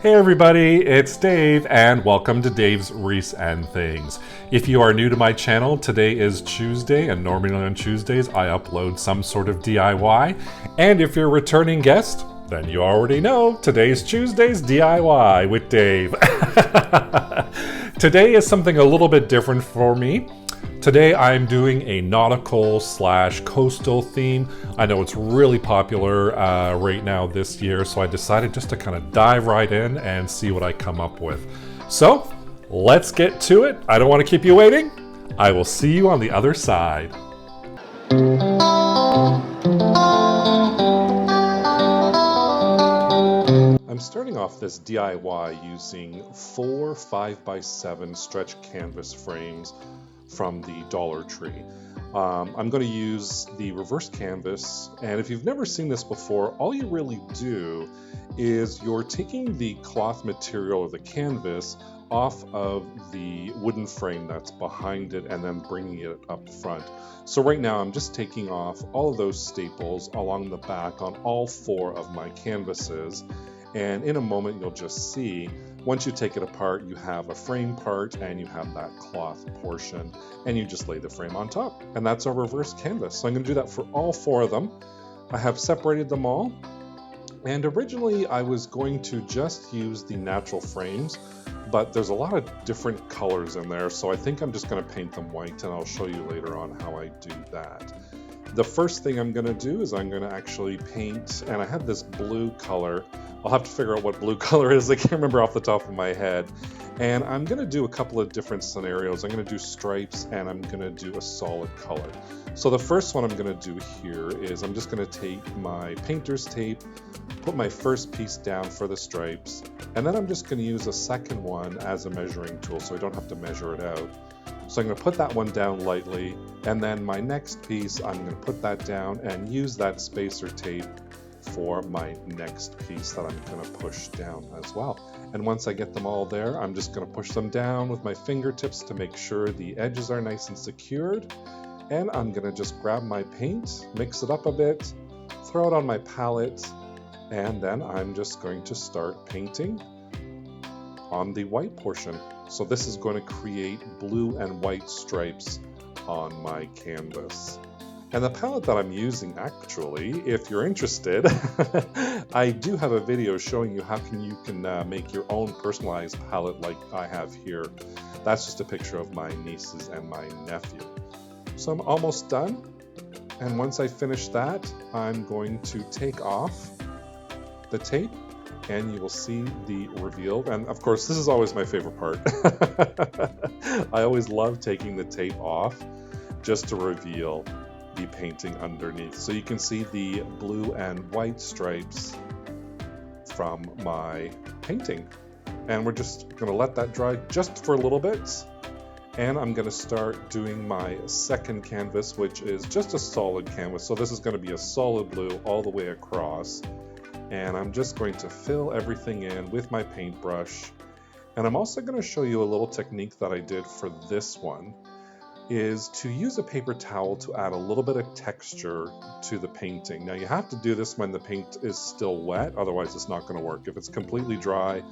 Hey everybody, it's Dave and welcome to Dave's Wreaths and Things. If you are new to my channel, today is Tuesday and normally on Tuesdays I upload some sort of DIY. And if you're a returning guest, then you already know today's Tuesday's DIY with Dave. Today is something a little bit different for me. Today I'm doing a nautical / coastal theme. I know it's really popular right now this year, so I decided just to kind of dive right in and see what I come up with. So let's get to it. I don't want to keep you waiting. I will see you on the other side. I'm starting off this DIY using 4 5x7 stretch canvas frames from the Dollar Tree. I'm going to use the reverse canvas, and if you've never seen this before, all you really do is you're taking the cloth material or the canvas off of the wooden frame that's behind it and then bringing it up front. So right now I'm just taking off all of those staples along the back on all 4 of my canvases, and in a moment you'll just see once you take it apart, you have a frame part and you have that cloth portion, and you just lay the frame on top. And that's our reverse canvas. So I'm going to do that for all 4 of them. I have separated them all. And originally I was going to just use the natural frames, but there's a lot of different colors in there. So I think I'm just going to paint them white, and I'll show you later on how I do that. The first thing I'm going to do is I'm going to actually paint, and I have this blue color. I'll have to figure out what blue color is. I can't remember off the top of my head. And I'm going to do a couple of different scenarios. I'm going to do stripes and I'm going to do a solid color. So the first one I'm going to do here is I'm just going to take my painter's tape, put my first piece down for the stripes, and then I'm just going to use a second one as a measuring tool so I don't have to measure it out. So I'm going to put that one down lightly, and then my next piece I'm going to put that down and use that spacer tape for my next piece that I'm going to push down as well. And once I get them all there, I'm just going to push them down with my fingertips to make sure the edges are nice and secured. And I'm going to just grab my paint, mix it up a bit, throw it on my palette, and then I'm just going to start painting on the white portion. So this is going to create blue and white stripes on my canvas. And the palette that I'm using, actually, if you're interested, I do have a video showing you how you can make your own personalized palette like I have here. That's just a picture of my nieces and my nephew. So I'm almost done. And once I finish that, I'm going to take off the tape, and you will see the reveal. And of course, this is always my favorite part. I always love taking the tape off just to reveal the painting underneath. So you can see the blue and white stripes from my painting. And we're just going to let that dry just for a little bit. And I'm going to start doing my second canvas, which is just a solid canvas. So this is going to be a solid blue all the way across. And I'm just going to fill everything in with my paintbrush. And I'm also going to show you a little technique that I did for this one, is to use a paper towel to add a little bit of texture to the painting. Now you have to do this when the paint is still wet, otherwise it's not going to work. If it's completely dry,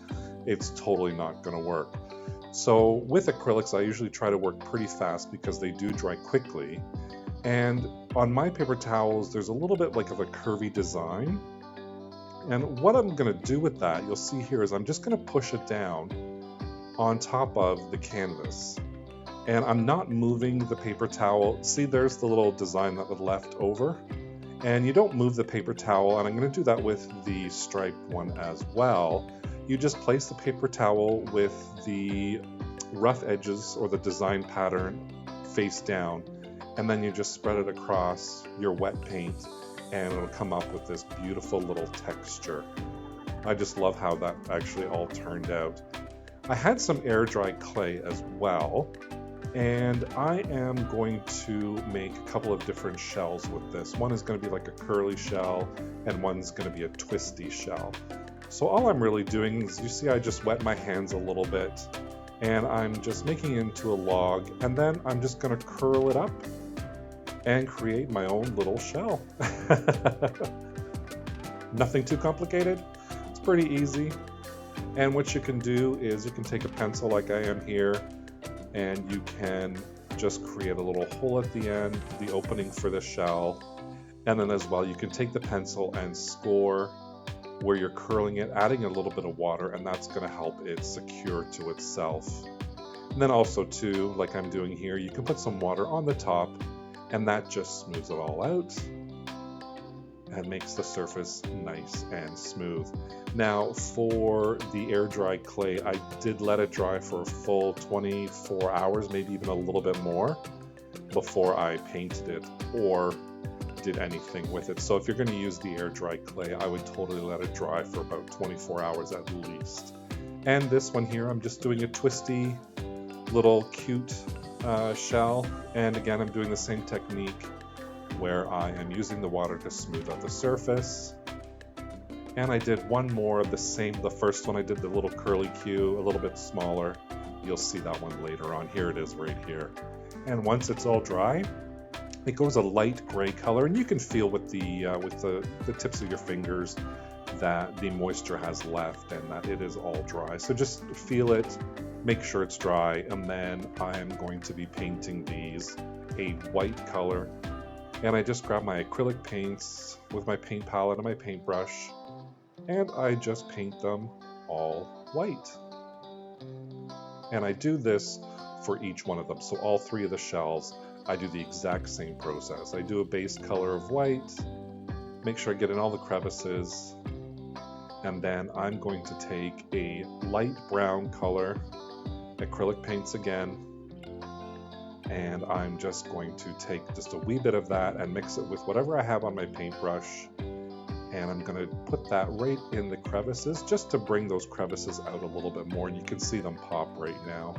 it's totally not going to work. So with acrylics, I usually try to work pretty fast because they do dry quickly. And on my paper towels, there's a little bit like of a curvy design. And what I'm going to do with that, you'll see here, is I'm just going to push it down on top of the canvas. And I'm not moving the paper towel. See, there's the little design that was left over. And you don't move the paper towel, and I'm going to do that with the striped one as well. You just place the paper towel with the rough edges or the design pattern face down, and then you just spread it across your wet paint, and it'll come up with this beautiful little texture. I just love how that actually all turned out. I had some air dry clay as well, and I am going to make a couple of different shells with this. One is going to be like a curly shell, and one's going to be a twisty shell. So all I'm really doing is, you see I just wet my hands a little bit, and I'm just making it into a log, and then I'm just going to curl it up and create my own little shell. Nothing too complicated. It's pretty easy. And what you can do is you can take a pencil like I am here, and you can just create a little hole at the end, the opening for the shell. And then as well, you can take the pencil and score where you're curling it, adding a little bit of water, and that's going to help it secure to itself. And then also too, like I'm doing here, you can put some water on the top, and that just smooths it all out and makes the surface nice and smooth. Now for the air dry clay, I did let it dry for a full 24 hours, maybe even a little bit more, before I painted it or did anything with it. So if you're going to use the air dry clay, I would totally let it dry for about 24 hours at least. And this one here, I'm just doing a twisty little cute shell, and again I'm doing the same technique where I am using the water to smooth out the surface. And I did one more of the same. The first one I did the little curly Q, a little bit smaller. You'll see that one later on. Here it is right here. And once it's all dry, it goes a light gray color, and you can feel with the tips of your fingers that the moisture has left and that it is all dry. So just feel it, make sure it's dry, and then I am going to be painting these a white color. And I just grab my acrylic paints with my paint palette and my paintbrush, and I just paint them all white. And I do this for each one of them. So all three of the shells, I do the exact same process. I do a base color of white, make sure I get in all the crevices, and then I'm going to take a light brown color, acrylic paints again, and I'm just going to take just a wee bit of that and mix it with whatever I have on my paintbrush, and I'm going to put that right in the crevices just to bring those crevices out a little bit more, and you can see them pop right now.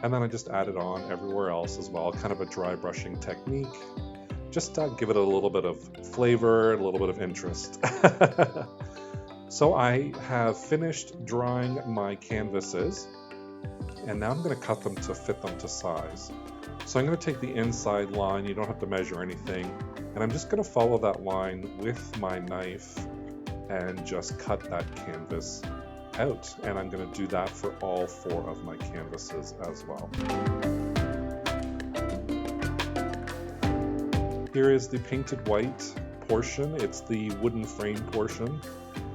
And then I just add it on everywhere else as well, kind of a dry brushing technique, just to give it a little bit of flavor, a little bit of interest. So I have finished drying my canvases, and now I'm going to cut them to fit them to size. So I'm going to take the inside line, you don't have to measure anything, and I'm just going to follow that line with my knife and just cut that canvas out. And I'm going to do that for all 4 of my canvases as well. Here is the painted white portion. It's the wooden frame portion,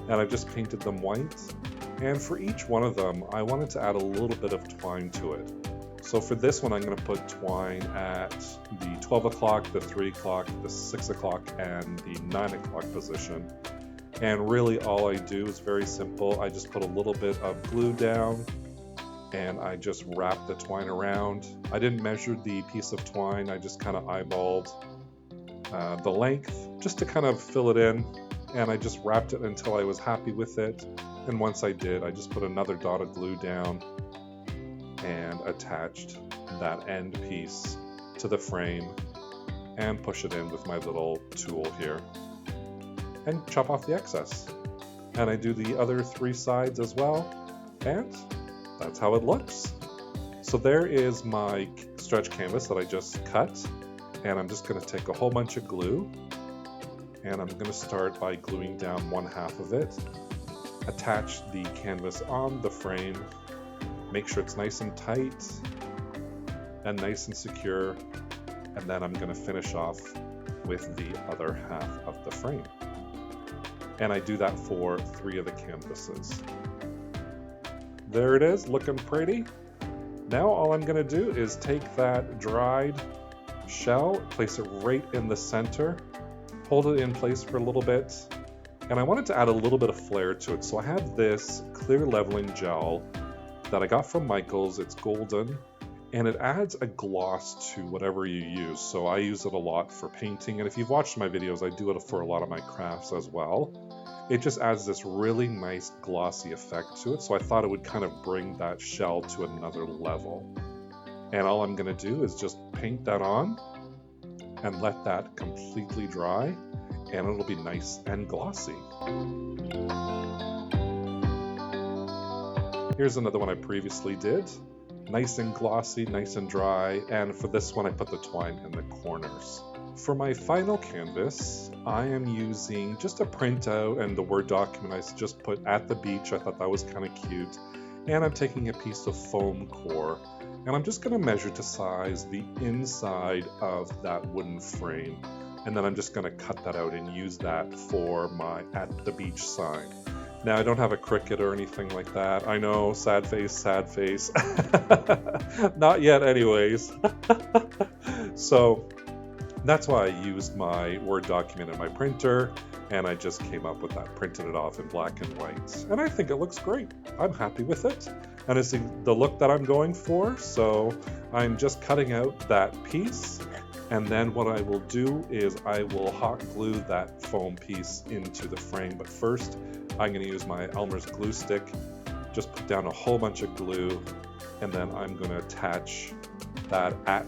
and I've just painted them white. And for each one of them, I wanted to add a little bit of twine to it. So for this one, I'm going to put twine at the 12 o'clock, the 3 o'clock, the 6 o'clock, and the 9 o'clock position. And really all I do is very simple. I just put a little bit of glue down, and I just wrap the twine around. I didn't measure the piece of twine, I just kind of eyeballed the length just to kind of fill it in, and I just wrapped it until I was happy with it. And once I did, I just put another dot of glue down and attached that end piece to the frame and push it in with my little tool here and chop off the excess. And I do the other 3 sides as well, and that's how it looks. So there is my stretch canvas that I just cut, and I'm just going to take a whole bunch of glue, and I'm going to start by gluing down 1/2 of it, attach the canvas on the frame, make sure it's nice and tight and nice and secure, and then I'm going to finish off with the other half of the frame. And I do that for 3 of the canvases. There it is, looking pretty. Now all I'm going to do is take that dried shell, place it right in the center, hold it in place for a little bit, and I wanted to add a little bit of flair to it. So I have this clear leveling gel that I got from Michael's. It's golden, and it adds a gloss to whatever you use. So I use it a lot for painting, and if you've watched my videos, I do it for a lot of my crafts as well. It just adds this really nice glossy effect to it, so I thought it would kind of bring that shell to another level. And all I'm going to do is just paint that on and let that completely dry, and it'll be nice and glossy. Here's another one I previously did. Nice and glossy, nice and dry, and for this one I put the twine in the corners for my final canvas, I am using just a printout and the Word document I just put at the beach. I thought that was kind of cute. And I'm taking a piece of foam core, and I'm just going to measure to size the inside of that wooden frame. And then I'm just going to cut that out and use that for my at the beach sign. Now, I don't have a Cricut or anything like that. I know, sad face, sad face. Not yet anyways. So that's why I used my Word document in my printer, and I just came up with that, printed it off in black and white. And I think it looks great. I'm happy with it. And it's the look that I'm going for. So I'm just cutting out that piece. And then what I will do is I will hot glue that foam piece into the frame. But first, I'm going to use my Elmer's glue stick, just put down a whole bunch of glue, and then I'm going to attach that at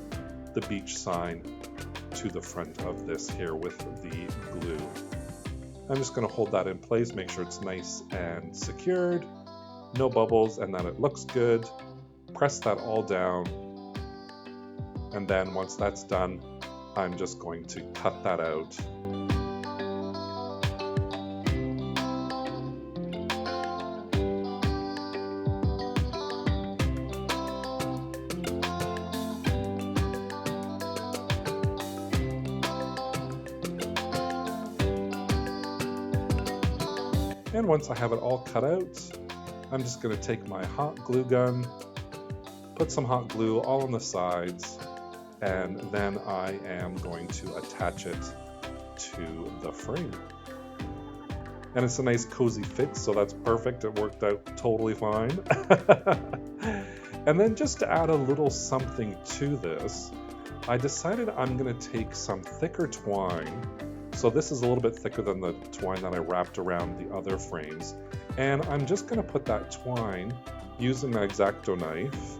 the beach sign to the front of this here with the glue. I'm just going to hold that in place, make sure it's nice and secured, no bubbles, and then it looks good. Press that all down, and then once that's done, I'm just going to cut that out. And once I have it all cut out, I'm just going to take my hot glue gun, put some hot glue all on the sides, and then I am going to attach it to the frame. And it's a nice cozy fit, so that's perfect. It worked out totally fine. And then just to add a little something to this, I decided I'm going to take some thicker twine. So this is a little bit thicker than the twine that I wrapped around the other frames. And I'm just going to put that twine using my X-Acto knife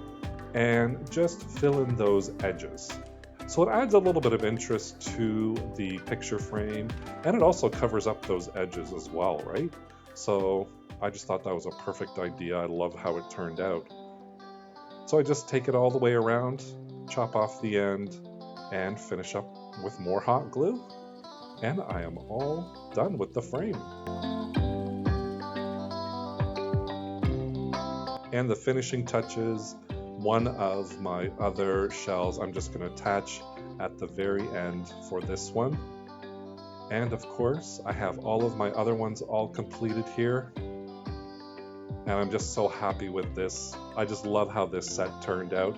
and just fill in those edges. So it adds a little bit of interest to the picture frame, and it also covers up those edges as well, right? So I just thought that was a perfect idea. I love how it turned out. So I just take it all the way around, chop off the end, and finish up with more hot glue. And I am all done with the frame. And the finishing touches, one of my other shells I'm just going to attach at the very end for this one. And of course, I have all of my other ones all completed here. And I'm just so happy with this. I just love how this set turned out.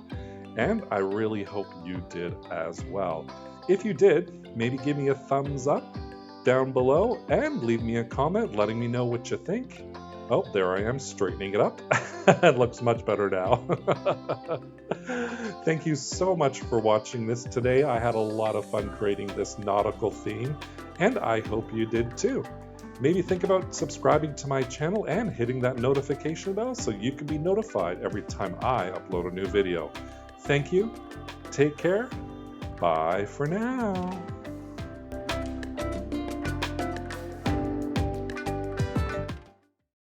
And I really hope you did as well. If you did, maybe give me a thumbs up down below and leave me a comment letting me know what you think. Oh, there I am straightening it up. It looks much better now. Thank you so much for watching this today. I had a lot of fun creating this nautical theme, and I hope you did too. Maybe think about subscribing to my channel and hitting that notification bell so you can be notified every time I upload a new video. Thank you. Take care. Bye for now.